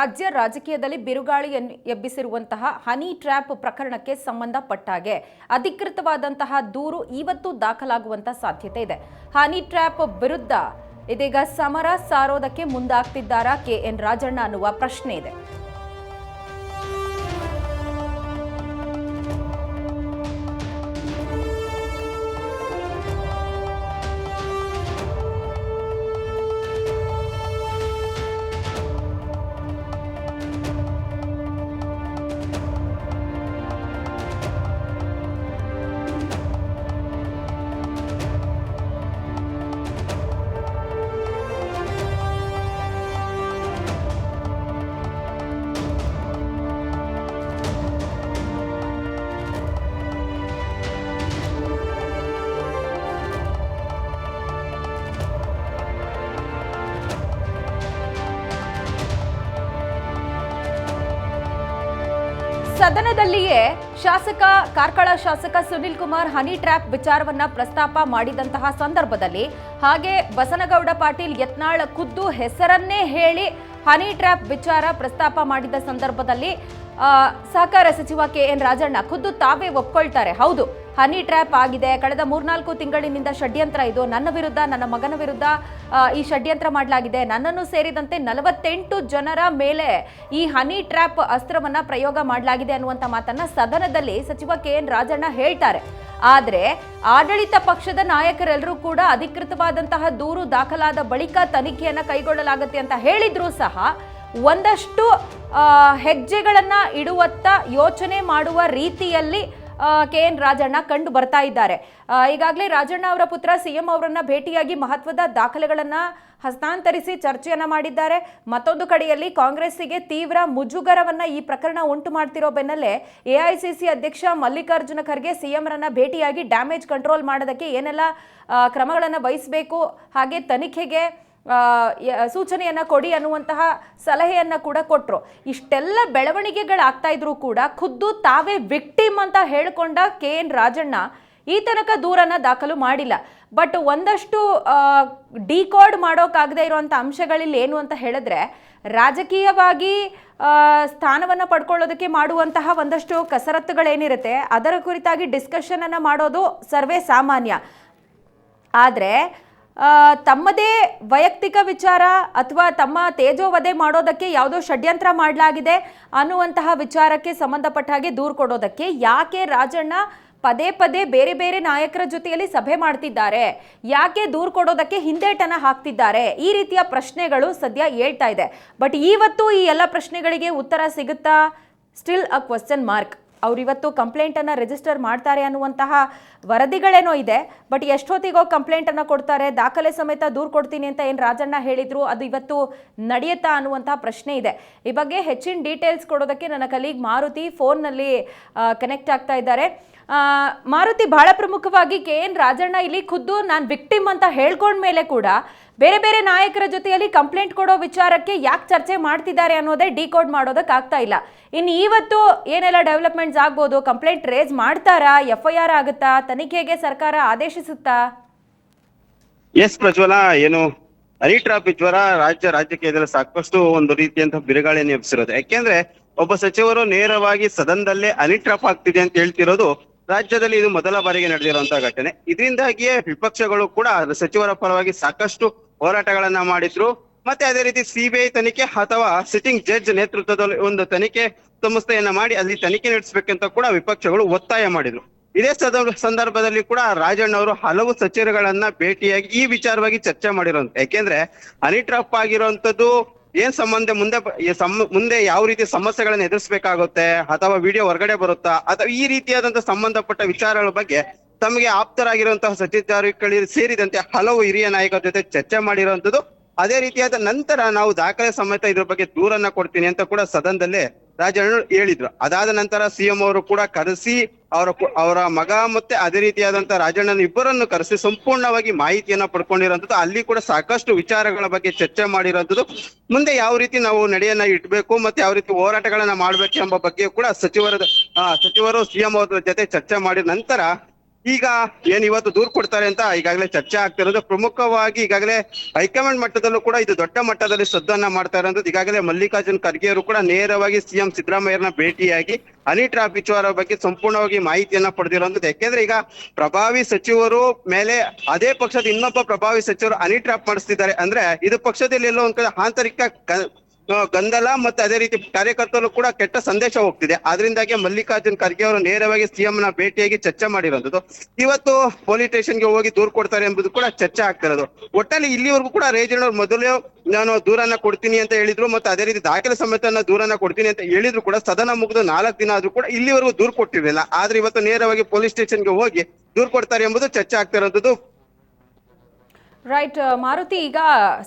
ರಾಜ್ಯ ರಾಜಕೀಯದಲ್ಲಿ ಬಿರುಗಾಳಿಯನ್ನು ಎಬ್ಬಿಸಿರುವಂತಹ honey trap ಪ್ರಕರಣಕ್ಕೆ ಸಂಬಂಧಪಟ್ಟಾಗೆ ಅಧಿಕೃತವಾದಂತಹ ದೂರು ಇವತ್ತು ದಾಖಲಾಗುವಂತ ಸಾಧ್ಯತೆ ಇದೆ. ಹನಿ ಟ್ರ್ಯಾಪ್ ವಿರುದ್ಧ ಇದೀಗ ಸಮರ ಸಾರೋದಕ್ಕೆ ಮುಂದಾಗ್ತಿದ್ದಾರಾ KN ರಾಜಣ್ಣ ಅನ್ನುವ ಪ್ರಶ್ನೆ ಇದೆ. ಸದನದಲ್ಲಿಯೇ ಕಾರ್ಕಳ ಶಾಸಕ ಸುನಿಲ್ ಕುಮಾರ್ ಹನಿ ಟ್ರ್ಯಾಪ್ ವಿಚಾರವನ್ನ ಪ್ರಸ್ತಾಪ ಮಾಡಿದಂತಹ ಸಂದರ್ಭದಲ್ಲಿ ಹಾಗೆ ಬಸನಗೌಡ ಪಾಟೀಲ್ ಯತ್ನಾಳ್ ಖುದ್ದು ಹೆಸರನ್ನೇ ಹೇಳಿ ಹನಿ ಟ್ರ್ಯಾಪ್ ವಿಚಾರ ಪ್ರಸ್ತಾಪ ಮಾಡಿದ ಸಂದರ್ಭದಲ್ಲಿ ಸಹಕಾರ ಸಚಿವ KN ರಾಜಣ್ಣ ಖುದ್ದು ತಾವೇ ಒಪ್ಕೊಳ್ತಾರೆ, ಹೌದು ಹನಿ ಟ್ರ್ಯಾಪ್ ಆಗಿದೆ, ಕಳೆದ 3-4 ತಿಂಗಳಿನಿಂದ ಷಡ್ಯಂತ್ರ ಇದು, ನನ್ನ ವಿರುದ್ಧ ನನ್ನ ಮಗನ ವಿರುದ್ಧ ಈ ಷಡ್ಯಂತ್ರ ಮಾಡಲಾಗಿದೆ, ನನ್ನನ್ನು ಸೇರಿದಂತೆ 48 ಜನರ ಮೇಲೆ ಈ ಹನಿ ಟ್ರ್ಯಾಪ್ ಅಸ್ತ್ರವನ್ನ ಪ್ರಯೋಗ ಮಾಡಲಾಗಿದೆ ಅನ್ನುವಂಥ ಮಾತನ್ನ ಸದನದಲ್ಲಿ ಸಚಿವ KN ರಾಜಣ್ಣ ಹೇಳ್ತಾರೆ. ಆದರೆ ಆಡಳಿತ ಪಕ್ಷದ ನಾಯಕರೆಲ್ಲರೂ ಕೂಡ ಅಧಿಕೃತವಾದಂತಹ ದೂರು ದಾಖಲಾದ ಬಳಿಕ ತನಿಖೆಯನ್ನ ಕೈಗೊಳ್ಳಲಾಗುತ್ತೆ ಅಂತ ಹೇಳಿದ್ರೂ ಸಹ ಒಂದಷ್ಟು ಹೆಜ್ಜೆಗಳನ್ನ ಇಡುವತ್ತ ಯೋಚನೆ ಮಾಡುವ ರೀತಿಯಲ್ಲಿ KN ರಾಜಣ್ಣ ಕಂಡು ಬರ್ತಾ ಇದ್ದಾರೆ. ಈಗಾಗಲೇ ರಾಜಣ್ಣ ಅವರ ಪುತ್ರ CM ಅವರನ್ನ ಭೇಟಿಯಾಗಿ ಮಹತ್ವದ ದಾಖಲೆಗಳನ್ನ ಹಸ್ತಾಂತರಿಸಿ ಚರ್ಚೆಯನ್ನ ಮಾಡಿದ್ದಾರೆ. ಮತ್ತೊಂದು ಕಡೆಯಲ್ಲಿ ಕಾಂಗ್ರೆಸ್ಸಿಗೆ ತೀವ್ರ ಮುಜುಗರವನ್ನ ಈ ಪ್ರಕರಣ ಉಂಟು ಮಾಡ್ತಿರೋ ಬೆನ್ನಲ್ಲೇ AICC ಅಧ್ಯಕ್ಷ ಮಲ್ಲಿಕಾರ್ಜುನ ಖರ್ಗೆ CM ರನ್ನ ಭೇಟಿಯಾಗಿ ಡ್ಯಾಮೇಜ್ ಕಂಟ್ರೋಲ್ ಮಾಡೋದಕ್ಕೆ ಏನೆಲ್ಲ ಕ್ರಮಗಳನ್ನು ವಹಿಸಬೇಕು, ಹಾಗೆ ತನಿಖೆಗೆ ಸೂಚನೆಯನ್ನ ಕೊಡಿ ಅನ್ನುವಂತಹ ಸಲಹೆಯನ್ನ ಕೂಡ ಕೊಟ್ಟರು. ಇಷ್ಟೆಲ್ಲ ಬೆಳವಣಿಗೆಗಳಾಗ್ತಾ ಇದ್ರು ಕೂಡ ಖುದ್ದು ತಾವೇ ವಿಕ್ಟಿಮ್ ಅಂತ ಹೇಳಿಕೊಂಡ KN ರಾಜಣ್ಣ ಈ ತನಕ ದೂರನ್ನ ದಾಖಲು ಮಾಡಿಲ್ಲ. ಬಟ್ ಒಂದಷ್ಟು ಡಿಕೋಡ್ ಮಾಡೋಕ್ಕಾಗದೇ ಇರುವಂಥ ಅಂಶಗಳಿಲ್ಲಿ ಏನು ಅಂತ ಹೇಳಿದ್ರೆ, ರಾಜಕೀಯವಾಗಿ ಸ್ಥಾನವನ್ನು ಪಡ್ಕೊಳ್ಳೋದಕ್ಕೆ ಮಾಡುವಂತಹ ಒಂದಷ್ಟು ಕಸರತ್ತುಗಳೇನಿರುತ್ತೆ ಅದರ ಕುರಿತಾಗಿ ಡಿಸ್ಕಷನ್ ಅನ್ನ ಮಾಡೋದು ಸರ್ವೇ ಸಾಮಾನ್ಯ. ಆದರೆ ತಮ್ಮದೇ ವೈಯಕ್ತಿಕ ವಿಚಾರ ಅಥವಾ ತಮ್ಮ ತೇಜೋವಧೆ ಮಾಡೋದಕ್ಕೆ ಯಾವುದೋ ಷಡ್ಯಂತ್ರ ಮಾಡಲಾಗಿದೆ ಅನ್ನುವಂತಹ ವಿಚಾರಕ್ಕೆ ಸಂಬಂಧಪಟ್ಟ ಹಾಗೆ ದೂರು ಕೊಡೋದಕ್ಕೆ ಯಾಕೆ ರಾಜಣ್ಣ ಪದೇ ಪದೇ ಬೇರೆ ಬೇರೆ ನಾಯಕರ ಜೊತೆಯಲ್ಲಿ ಸಭೆ ಮಾಡ್ತಿದ್ದಾರೆ, ಯಾಕೆ ದೂರು ಕೊಡೋದಕ್ಕೆ ಹಿಂದೇಟನ ಹಾಕ್ತಿದ್ದಾರೆ, ಈ ರೀತಿಯ ಪ್ರಶ್ನೆಗಳು ಸದ್ಯ ಹೇಳ್ತಾ ಇದೆ. ಬಟ್ ಇವತ್ತು ಈ ಎಲ್ಲ ಪ್ರಶ್ನೆಗಳಿಗೆ ಉತ್ತರ ಸಿಗುತ್ತಾ? Still a question mark. ಅವರಿವತ್ತು ಕಂಪ್ಲೇಂಟನ್ನು ರಿಜಿಸ್ಟರ್ ಮಾಡ್ತಾರೆ ಅನ್ನುವಂತಹ ವರದಿಗಳೇನೋ ಇದೆ. ಬಟ್ ಎಷ್ಟೊತ್ತಿಗೋ ಕಂಪ್ಲೇಂಟನ್ನು ಕೊಡ್ತಾರೆ, ದಾಖಲೆ ಸಮೇತ ದೂರು ಕೊಡ್ತೀನಿ ಅಂತ ಏನು ರಾಜಣ್ಣ ಹೇಳಿದ್ರು, ಅದು ಇವತ್ತು ನಡೆಯುತ್ತಾ ಅನ್ನುವಂತಹ ಪ್ರಶ್ನೆ ಇದೆ. ಈ ಬಗ್ಗೆ ಹೆಚ್ಚಿನ ಡೀಟೇಲ್ಸ್ ಕೊಡೋದಕ್ಕೆ ನನ್ನ ಕಲೀಗ್ ಮಾರುತಿ ಫೋನ್ನಲ್ಲಿ ಕನೆಕ್ಟ್ ಆಗ್ತಾ ಇದ್ದಾರೆ. ಮಾರುತಿ, ಬಹಳ ಪ್ರಮುಖವಾಗಿ KN ರಾಜಣ್ಣ ಇಲ್ಲಿ ಖುದ್ದು ನಾನು ವಿಕ್ಟಿಮ್ ಅಂತ ಹೇಳ್ಕೊಂಡ್ಮೇಲೆ ಕೂಡ ಬೇರೆ ಬೇರೆ ನಾಯಕರ ಜೊತೆಯಲ್ಲಿ ಕಂಪ್ಲೇಂಟ್ ಕೊಡೋ ವಿಚಾರಕ್ಕೆ ಯಾಕೆ ಚರ್ಚೆ ಮಾಡ್ತಿದ್ದಾರೆ ಅನ್ನೋದೇ ಡಿಕೋಡ್ ಮಾಡೋದಕ್ಕೆ ಆಗ್ತಾ ಇಲ್ಲ. ಇನ್ನು ಇವತ್ತು ಏನೆಲ್ಲ ಡೆವಲಪ್ಮೆಂಟ್ಸ್ ಆಗ್ಬೋದು? ಕಂಪ್ಲೇಂಟ್ ರೇಸ್ ಮಾಡ್ತಾರಾ? FIR ಆಗುತ್ತಾ? ತನಿಖೆಗೆ ಸರ್ಕಾರ ಆದೇಶಿಸುತ್ತಾ? ಎಸ್ ಪ್ರಜ್ವಲ, ಏನು ಹನಿ ಟ್ರ್ಯಾಪ್ ವಿಚಾರ ರಾಜ್ಯ ರಾಜಕೀಯದಲ್ಲಿ ಸಾಕಷ್ಟು ಒಂದು ರೀತಿಯಂತಹ ಬಿರುಗಾಳಿಯನ್ನು ಎಬ್ಬಿಸಿರೋದು. ಯಾಕೆಂದ್ರೆ ಒಬ್ಬ ಸಚಿವರು ನೇರವಾಗಿ ಸದನದಲ್ಲೇ ಹನಿ ಟ್ರ್ಯಾಪ್ ಆಗ್ತಿದೆ ಅಂತ ಹೇಳ್ತಿರೋದು ರಾಜ್ಯದಲ್ಲಿ ಇದು ಮೊದಲ ಬಾರಿಗೆ ನಡೆದಿರುವಂತಹ ಘಟನೆ. ಇದರಿಂದಾಗಿಯೇ ವಿಪಕ್ಷಗಳು ಕೂಡ ಸಚಿವರ ಪರವಾಗಿ ಸಾಕಷ್ಟು ಹೋರಾಟಗಳನ್ನ ಮಾಡಿದ್ರು. ಮತ್ತೆ ಅದೇ ರೀತಿ CBI ತನಿಖೆ ಅಥವಾ ಸಿಟ್ಟಿಂಗ್ ಜಡ್ಜ್ ನೇತೃತ್ವದಲ್ಲಿ ಒಂದು ತನಿಖೆ ಸಂಸ್ಥೆಯನ್ನ ಮಾಡಿ ಅಲ್ಲಿ ತನಿಖೆ ನಡೆಸಬೇಕಂತ ಕೂಡ ವಿಪಕ್ಷಗಳು ಒತ್ತಾಯ ಮಾಡಿದ್ರು. ಇದೇ ಸಂದರ್ಭದಲ್ಲಿ ಕೂಡ ರಾಜಣ್ಣ ಅವರು ಹಲವು ಸಚಿವರುಗಳನ್ನ ಭೇಟಿಯಾಗಿ ಈ ವಿಚಾರವಾಗಿ ಚರ್ಚೆ ಮಾಡಿರೋಂತ. ಯಾಕೆಂದ್ರೆ ಹನಿ ಟ್ರ್ಯಾಪ್ ಆಗಿರುವಂತದ್ದು ಏನ್ ಸಂಬಂಧ, ಮುಂದೆ ಯಾವ ರೀತಿ ಸಮಸ್ಯೆಗಳನ್ನ ಎದುರಿಸಬೇಕಾಗುತ್ತೆ, ಅಥವಾ ವಿಡಿಯೋ ಹೊರಗಡೆ ಬರುತ್ತಾ, ಅಥವಾ ಈ ರೀತಿಯಾದಂತಹ ಸಂಬಂಧಪಟ್ಟ ವಿಚಾರಗಳ ಬಗ್ಗೆ ತಮಗೆ ಆಪ್ತರಾಗಿರುವಂತಹ ಸಚಿವರು ಸೇರಿದಂತೆ ಹಲವು ಹಿರಿಯ ನಾಯಕರ ಜೊತೆ ಚರ್ಚೆ ಮಾಡಿರುವಂತದ್ದು. ಅದೇ ರೀತಿಯಾದ ನಂತರ ನಾವು ದಾಖಲೆ ಸಮೇತ ಇದ್ರ ಬಗ್ಗೆ ದೂರನ್ನ ಕೊಡ್ತೀನಿ ಅಂತ ಕೂಡ ಸದನದಲ್ಲೇ ರಾಜಣ್ಣ ಹೇಳಿದ್ರು. ಅದಾದ ನಂತರ CM ಅವರು ಕೂಡ ಕರೆಸಿ ಅವರ ಮಗ ಮತ್ತೆ ಅದೇ ರೀತಿಯಾದಂತಹ ರಾಜಣ್ಣನ ಇಬ್ಬರನ್ನು ಕರೆಸಿ ಸಂಪೂರ್ಣವಾಗಿ ಮಾಹಿತಿಯನ್ನ ಪಡ್ಕೊಂಡಿರುವಂತದ್ದು. ಅಲ್ಲಿ ಕೂಡ ಸಾಕಷ್ಟು ವಿಚಾರಗಳ ಬಗ್ಗೆ ಚರ್ಚೆ ಮಾಡಿರುವಂತದ್ದು. ಮುಂದೆ ಯಾವ ರೀತಿ ನಾವು ನಡೆಯನ್ನ ಇಟ್ಬೇಕು ಮತ್ತೆ ಯಾವ ರೀತಿ ಹೋರಾಟಗಳನ್ನ ಮಾಡ್ಬೇಕು ಎಂಬ ಬಗ್ಗೆ ಕೂಡ ಸಚಿವರು CM ಅವರ ಜೊತೆ ಚರ್ಚೆ ಮಾಡಿದ ನಂತರ ಈಗ ಏನ್ ಇವತ್ತು ದೂರ್ ಕೊಡ್ತಾರೆ ಅಂತ ಈಗಾಗಲೇ ಚರ್ಚೆ ಆಗ್ತಿರೋದು. ಪ್ರಮುಖವಾಗಿ ಈಗಾಗಲೇ ಹೈಕಮಾಂಡ್ ಮಟ್ಟದಲ್ಲೂ ಕೂಡ ಇದು ದೊಡ್ಡ ಮಟ್ಟದಲ್ಲಿ ಸದ್ದನ್ನ ಮಾಡ್ತಾ ಇರೋದು. ಈಗಾಗಲೇ ಮಲ್ಲಿಕಾರ್ಜುನ್ ಖರ್ಗೆ ಅವರು ಕೂಡ ನೇರವಾಗಿ ಸಿಎಂ ಸಿದ್ದರಾಮಯ್ಯರನ್ನ ಭೇಟಿಯಾಗಿ ಹನಿ ಟ್ರ್ಯಾಪ್ ವಿಚಾರ ಬಗ್ಗೆ ಸಂಪೂರ್ಣವಾಗಿ ಮಾಹಿತಿಯನ್ನ ಪಡೆದಿರುವಂತದ್ದು. ಯಾಕೆಂದ್ರೆ ಈಗ ಪ್ರಭಾವಿ ಸಚಿವರು ಮೇಲೆ ಅದೇ ಪಕ್ಷದ ಇನ್ನೊಬ್ಬ ಪ್ರಭಾವಿ ಸಚಿವರು ಹನಿ ಟ್ರ್ಯಾಪ್ ಮಾಡಿಸ್ತಿದ್ದಾರೆ ಅಂದ್ರೆ ಇದು ಪಕ್ಷದಲ್ಲಿ ಎಲ್ಲೋ ಒಂದ್ ಕಡೆ ಆಂತರಿಕ ಗೊಂದಲ ಮತ್ತೆ ಅದೇ ರೀತಿ ಕಾರ್ಯಕರ್ತರು ಕೂಡ ಕೆಟ್ಟ ಸಂದೇಶ ಹೋಗ್ತಿದೆ. ಆದ್ರಿಂದಾಗಿ ಮಲ್ಲಿಕಾರ್ಜುನ್ ಖರ್ಗೆ ಅವರು ನೇರವಾಗಿ ಸಿಎಂ ನ ಭೇಟಿಯಾಗಿ ಚರ್ಚೆ ಮಾಡಿರೋದು. ಇವತ್ತು ಪೊಲೀಸ್ ಸ್ಟೇಷನ್ಗೆ ಹೋಗಿ ದೂರು ಕೊಡ್ತಾರೆ ಎಂಬುದು ಕೂಡ ಚರ್ಚೆ ಆಗ್ತಿರೋದು. ಒಟ್ಟಲ್ಲಿ ಇಲ್ಲಿವರೆಗೂ ಕೂಡ ರೇಜಣ್ಣವ್ರು ಮೊದಲೇ ನಾನು ದೂರನ್ನ ಕೊಡ್ತೀನಿ ಅಂತ ಹೇಳಿದ್ರು, ಮತ್ತೆ ಅದೇ ರೀತಿ ದಾಖಲೆ ಸಮೇತ ದೂರನ್ನ ಕೊಡ್ತೀನಿ ಅಂತ ಹೇಳಿದ್ರು ಕೂಡ ಸದನ ಮುಗಿದು 4 ದಿನ ಆದ್ರೂ ಕೂಡ ಇಲ್ಲಿವರೆಗೂ ದೂರು ಕೊಟ್ಟಿರಲಿಲ್ಲ. ಆದ್ರೆ ಇವತ್ತು ನೇರವಾಗಿ ಪೊಲೀಸ್ ಸ್ಟೇಷನ್ಗೆ ಹೋಗಿ ದೂರು ಕೊಡ್ತಾರೆ ಎಂಬುದು ಚರ್ಚೆ ಆಗ್ತಿರೋದು. ರೈಟ್ ಮಾರುತಿ, ಈಗ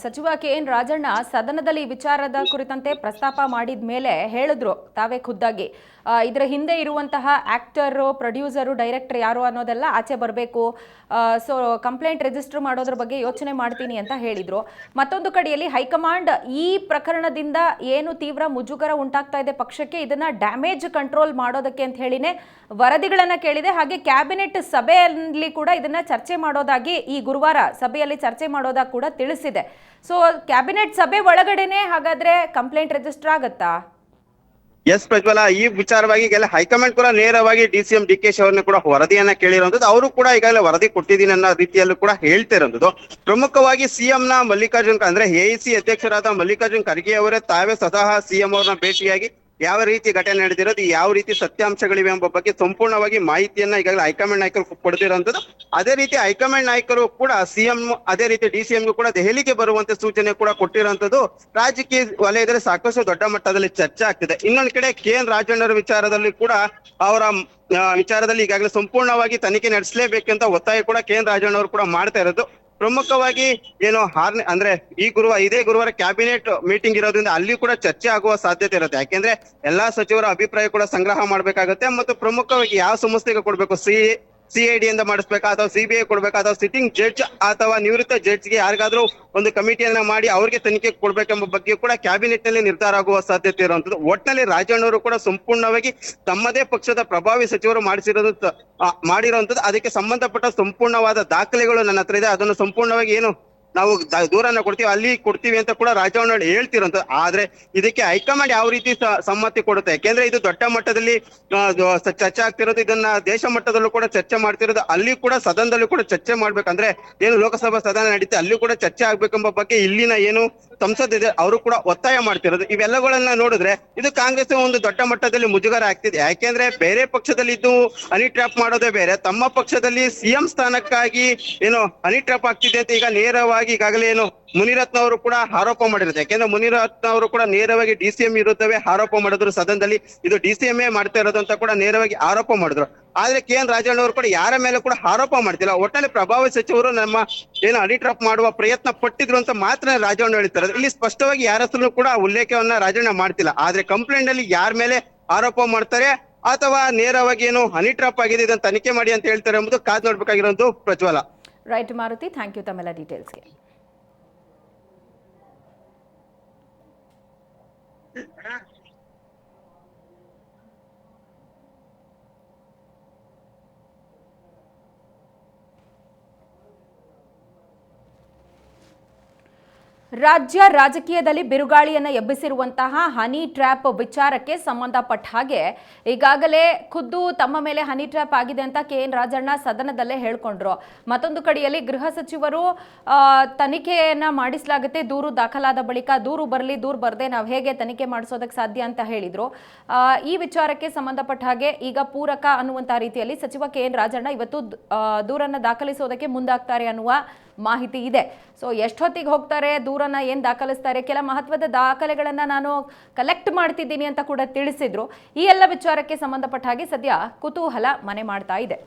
ಸಚಿವ KN ರಾಜಣ್ಣ ಸದನದಲ್ಲಿ ಈ ವಿಚಾರದ ಕುರಿತಂತೆ ಪ್ರಸ್ತಾಪ ಮಾಡಿದ ಮೇಲೆ ಹೇಳಿದ್ರು ತಾವೇ ಖುದ್ದಾಗಿ ಇದರ ಹಿಂದೆ ಇರುವಂತಹ ಆಕ್ಟರು, ಪ್ರೊಡ್ಯೂಸರು, ಡೈರೆಕ್ಟರ್ ಯಾರು ಅನ್ನೋದೆಲ್ಲ ಆಚೆ ಬರಬೇಕು, ಸೊ ಕಂಪ್ಲೇಂಟ್ ರಿಜಿಸ್ಟರ್ ಮಾಡೋದ್ರ ಬಗ್ಗೆ ಯೋಚನೆ ಮಾಡ್ತೀನಿ ಅಂತ ಹೇಳಿದ್ರು. ಮತ್ತೊಂದು ಕಡೆಯಲ್ಲಿ ಹೈಕಮಾಂಡ್ ಈ ಪ್ರಕರಣದಿಂದ ಏನು ತೀವ್ರ ಮುಜುಗರ ಉಂಟಾಗ್ತಾ ಇದೆ ಪಕ್ಷಕ್ಕೆ, ಇದನ್ನ ಡ್ಯಾಮೇಜ್ ಕಂಟ್ರೋಲ್ ಮಾಡೋದಕ್ಕೆ ಅಂತ ಹೇಳಿನೇ ವರದಿಗಳನ್ನ ಕೇಳಿದೆ. ಹಾಗೆ ಕ್ಯಾಬಿನೆಟ್ ಸಭೆಯಲ್ಲಿ ಕೂಡ ಇದನ್ನ ಚರ್ಚೆ ಮಾಡೋದಾಗಿ ಈ ಗುರುವಾರ ಸಭೆಯಲ್ಲಿ ಚರ್ಚೆ ಮಾಡೋದಾಗಿ ಕೂಡ ತಿಳಿಸಿದೆ. ಸೊ ಕ್ಯಾಬಿನೆಟ್ ಸಭೆ ಒಳಗಡೆನೆ ಹಾಗಾದ್ರೆ ಕಂಪ್ಲೇಂಟ್ ರಿಜಿಸ್ಟರ್ ಆಗತ್ತಾ? ಎಸ್ ಪ್ರಜ್ವಲ, ಈ ವಿಚಾರವಾಗಿ ಈಗಲೇ ಹೈಕಮಾಂಡ್ ಕೂಡ ನೇರವಾಗಿ DCM DK ಅವ್ರನ್ನ ಕೂಡ ವರದಿಯನ್ನ ಕೇಳಿರುವಂತದ್ದು. ಅವರು ಕೂಡ ಈಗಾಗಲೇ ವರದಿ ಕೊಟ್ಟಿದ್ದೀನಿ ಅನ್ನೋ ರೀತಿಯಲ್ಲೂ ಕೂಡ ಹೇಳ್ತಿರೋದು. ಪ್ರಮುಖವಾಗಿ ಸಿಎಂ ನ ಮಲ್ಲಿಕಾರ್ಜುನ್ ಅಂದ್ರೆ AIC ಅಧ್ಯಕ್ಷರಾದ ಮಲ್ಲಿಕಾರ್ಜುನ್ ಖರ್ಗೆ ಅವರೇ ತಾವೇ ಸ್ವತಃ ಸಿಎಂ ಅವ್ರನ್ನ ಭೇಟಿಯಾಗಿ ಯಾವ ರೀತಿ ಘಟನೆ ನಡೆದಿರೋದು, ಯಾವ ರೀತಿ ಸತ್ಯಾಂಶಗಳಿವೆ ಎಂಬ ಬಗ್ಗೆ ಸಂಪೂರ್ಣವಾಗಿ ಮಾಹಿತಿಯನ್ನ ಈಗಾಗಲೇ ಹೈಕಮಾಂಡ್ ನಾಯಕರು ಕೊಡ್ತಿರೋಂಥದ್ದು. ಅದೇ ರೀತಿ ಹೈಕಮಾಂಡ್ ನಾಯಕರು ಕೂಡ ಸಿಎಂ ಅದೇ ರೀತಿ DCMಗೂ ಕೂಡ ದೆಹಲಿಗೆ ಬರುವಂತೆ ಸೂಚನೆ ಕೂಡ ಕೊಟ್ಟಿರುವಂತದ್ದು ರಾಜಕೀಯ ವಲಯದಲ್ಲಿ ಸಾಕಷ್ಟು ದೊಡ್ಡ ಮಟ್ಟದಲ್ಲಿ ಚರ್ಚೆ ಆಗ್ತಿದೆ. ಇನ್ನೊಂದ್ ಕಡೆ KN ರಾಜಣ್ಣರ ವಿಚಾರದಲ್ಲಿ ಕೂಡ ಅವರ ವಿಚಾರದಲ್ಲಿ ಈಗಾಗಲೇ ಸಂಪೂರ್ಣವಾಗಿ ತನಿಖೆ ನಡೆಸಲೇಬೇಕಂತ ಒತ್ತಾಯ ಕೂಡ KN ರಾಜಣ್ಣವರು ಕೂಡ ಮಾಡ್ತಾ ಇರೋದು. ಪ್ರಮುಖವಾಗಿ ಏನು ಅಂದ್ರೆ ಇದೇ ಗುರುವಾರ ಕ್ಯಾಬಿನೆಟ್ ಮೀಟಿಂಗ್ ಇರೋದ್ರಿಂದ ಅಲ್ಲಿ ಕೂಡ ಚರ್ಚೆ ಆಗುವ ಸಾಧ್ಯತೆ ಇರುತ್ತೆ. ಯಾಕೆಂದ್ರೆ ಎಲ್ಲಾ ಸಚಿವರ ಅಭಿಪ್ರಾಯ ಕೂಡ ಸಂಗ್ರಹ ಮಾಡ್ಬೇಕಾಗತ್ತೆ. ಮತ್ತು ಪ್ರಮುಖವಾಗಿ ಯಾವ ಸಂಸ್ಥೆಗೆ ಕೊಡ್ಬೇಕು, CID ಇಂದ ಮಾಡಿಸ್ಬೇಕಾ ಅಥವಾ CBI ಕೊಡ್ಬೇಕಾ ಅಥವಾ ಸಿಟ್ಟಿಂಗ್ ಜಡ್ಜ್ ಅಥವಾ ನಿವೃತ್ತ ಜಡ್ಜ್ಗೆ ಯಾರಿಗಾದ್ರೂ ಒಂದು ಕಮಿಟಿಯನ್ನ ಮಾಡಿ ಅವ್ರಿಗೆ ತನಿಖೆ ಕೊಡ್ಬೇಕೆಂಬ ಬಗ್ಗೆ ಕೂಡ ಕ್ಯಾಬಿನೆಟ್ ನಲ್ಲಿ ನಿರ್ಧಾರ ಆಗುವ ಸಾಧ್ಯತೆ ಇರುವಂತದ್ದು. ಒಟ್ಟಿನಲ್ಲಿ ರಾಜಣ್ಣವರು ಕೂಡ ಸಂಪೂರ್ಣವಾಗಿ ತಮ್ಮದೇ ಪಕ್ಷದ ಪ್ರಭಾವಿ ಸಚಿವರು ಮಾಡಿರುವಂತದ್ದು. ಅದಕ್ಕೆ ಸಂಬಂಧಪಟ್ಟ ಸಂಪೂರ್ಣವಾದ ದಾಖಲೆಗಳು ನನ್ನ ಹತ್ರ ಇದೆ. ಅದನ್ನು ಸಂಪೂರ್ಣವಾಗಿ ಏನು ನಾವು ದೂರನ್ನ ಕೊಡ್ತೀವಿ ಅಲ್ಲಿ ಕೊಡ್ತೀವಿ ಅಂತ ಕೂಡ ರಾಜಣ್ಣ ಹೇಳ್ತಿರೋಂಥ. ಆದ್ರೆ ಇದಕ್ಕೆ ಹೈಕಮಾಂಡ್ ಯಾವ ರೀತಿ ಸಮ್ಮತಿ ಕೊಡುತ್ತೆ, ಯಾಕೆಂದ್ರೆ ಇದು ದೊಡ್ಡ ಮಟ್ಟದಲ್ಲಿ ಚರ್ಚೆ ಆಗ್ತಿರೋದು. ಇದನ್ನ ದೇಶ ಮಟ್ಟದಲ್ಲೂ ಕೂಡ ಚರ್ಚೆ ಮಾಡ್ತಿರೋದು. ಅಲ್ಲಿ ಕೂಡ ಸದನದಲ್ಲೂ ಕೂಡ ಚರ್ಚೆ ಮಾಡ್ಬೇಕಂದ್ರೆ ಏನು ಲೋಕಸಭಾ ಸದನ ನಡೀತೆ ಅಲ್ಲಿ ಕೂಡ ಚರ್ಚೆ ಆಗ್ಬೇಕೆಂಬ ಬಗ್ಗೆ ಇಲ್ಲಿನ ಏನು ಸಂಸತ್ ಇದೆ ಅವರು ಕೂಡ ಒತ್ತಾಯ ಮಾಡ್ತಿರೋದು. ಇವೆಲ್ಲಗಳನ್ನ ನೋಡಿದ್ರೆ ಇದು ಕಾಂಗ್ರೆಸ್ ಒಂದು ದೊಡ್ಡ ಮಟ್ಟದಲ್ಲಿ ಮುಜುಗರ ಆಗ್ತಿದೆ. ಯಾಕೆಂದ್ರೆ ಬೇರೆ ಪಕ್ಷದಲ್ಲಿ ಇದ್ದು ಹನಿ ಟ್ರ್ಯಾಪ್ ಮಾಡೋದೇ ಬೇರೆ, ತಮ್ಮ ಪಕ್ಷದಲ್ಲಿ ಸಿಎಂ ಸ್ಥಾನಕ್ಕಾಗಿ ಏನು ಹನಿ ಟ್ರ್ಯಾಪ್ ಆಗ್ತಿದೆ ಅಂತ ಈಗ ನೇರವಾಗಿ ಈಗಾಗಲೇ ಏನು ಮುನಿರತ್ನ ಅವರು ಕೂಡ ಆರೋಪ ಮಾಡಿರುತ್ತೆ. ಯಾಕೆಂದ್ರೆ ಮುನಿರತ್ನ ಅವರು ಕೂಡ ನೇರವಾಗಿ DCM ವಿರುದ್ಧವೇ ಆರೋಪ ಮಾಡಿದ್ರು ಸದನದಲ್ಲಿ. ಇದು DCM ಮಾಡ್ತಾ ಇರೋದು ಅಂತ ಕೂಡ ನೇರವಾಗಿ ಆರೋಪ ಮಾಡಿದ್ರು. ಆದ್ರೆ KN ರಾಜಣ್ಣ ಅವರು ಕೂಡ ಯಾರ ಮೇಲೆ ಕೂಡ ಆರೋಪ ಮಾಡ್ತಿಲ್ಲ. ಒಟ್ಟಲ್ಲಿ ಪ್ರಭಾವಿ ಸಚಿವರು ನಮ್ಮ ಏನು ಹನಿ ಟ್ರ್ಯಾಪ್ ಮಾಡುವ ಪ್ರಯತ್ನ ಪಟ್ಟಿದ್ರು ಅಂತ ಮಾತ್ರ ರಾಜಣ್ಣ ಹೇಳ್ತಾರೆ. ಇಲ್ಲಿ ಸ್ಪಷ್ಟವಾಗಿ ಯಾರ ಹೆಸರು ಕೂಡ ಉಲ್ಲೇಖವನ್ನ ರಾಜಣ್ಣ ಮಾಡ್ತಿಲ್ಲ. ಆದ್ರೆ ಕಂಪ್ಲೇಂಟ್ ಅಲ್ಲಿ ಯಾರ ಮೇಲೆ ಆರೋಪ ಮಾಡ್ತಾರೆ ಅಥವಾ ನೇರವಾಗಿ ಏನು ಹನಿ ಟ್ರ್ಯಾಪ್ ಆಗಿದೆ ಇದನ್ನ ತನಿಖೆ ಮಾಡಿ ಅಂತ ಹೇಳ್ತಾರೆ ಎಂಬುದು ಕಾದ್ ನೋಡ್ಬೇಕಾಗಿರೋದು ಪ್ರಜ್ವಲ. ರೈಟ್ ಮಾರುತಿ, ಥ್ಯಾಂಕ್ ಯು ತಮ್ಮೆಲ್ಲ ಡೀಟೇಲ್ಸ್ಗೆ. ರಾಜ್ಯ ರಾಜಕೀಯದಲ್ಲಿ ಬಿರುಗಾಳಿಯನ್ನು ಎಬ್ಬಿಸಿರುವಂತಹ ಹನಿ ಟ್ರ್ಯಾಪ್ ವಿಚಾರಕ್ಕೆ ಸಂಬಂಧಪಟ್ಟ ಹಾಗೆ ಈಗಾಗಲೇ ಖುದ್ದು ತಮ್ಮ ಮೇಲೆ ಹನಿ ಟ್ರ್ಯಾಪ್ ಆಗಿದೆ ಅಂತ KN ರಾಜಣ್ಣ ಸದನದಲ್ಲೇ ಹೇಳ್ಕೊಂಡ್ರು. ಮತ್ತೊಂದು ಕಡೆಯಲ್ಲಿ ಗೃಹ ಸಚಿವರು ತನಿಖೆಯನ್ನ ಮಾಡಿಸಲಾಗುತ್ತೆ, ದೂರು ದಾಖಲಾದ ಬಳಿಕ ದೂರು ಬರಲಿ, ದೂರು ಬರದೆ ನಾವು ಹೇಗೆ ತನಿಖೆ ಮಾಡಿಸೋದಕ್ಕೆ ಸಾಧ್ಯ ಅಂತ ಹೇಳಿದ್ರು. ಈ ವಿಚಾರಕ್ಕೆ ಸಂಬಂಧಪಟ್ಟ ಹಾಗೆ ಈಗ ಪೂರಕ ಅನ್ನುವಂಥ ರೀತಿಯಲ್ಲಿ ಸಚಿವ KN ರಾಜಣ್ಣ ಇವತ್ತು ದೂರನ್ನು ದಾಖಲಿಸೋದಕ್ಕೆ ಮುಂದಾಗ್ತಾರೆ ಅನ್ನುವ ಮಾಹಿತಿ ಇದೆ. ಸೊ ಎಷ್ಟೊತ್ತಿಗೆ ಹೋಗ್ತಾರೆ, ದೂರನ್ನ ಏನು ದಾಖಲಿಸ್ತಾರೆ, ಕೆಲ ಮಹತ್ವದ ದಾಖಲೆಗಳನ್ನು ನಾನು ಕಲೆಕ್ಟ್ ಮಾಡ್ತಿದ್ದೀನಿ ಅಂತ ಕೂಡ ತಿಳಿಸಿದ್ರು. ಈ ಎಲ್ಲ ವಿಚಾರಕ್ಕೆ ಸಂಬಂಧಪಟ್ಟ ಹಾಗೆ ಸದ್ಯ ಕುತೂಹಲ ಮನೆ ಮಾಡ್ತಾ ಇದೆ.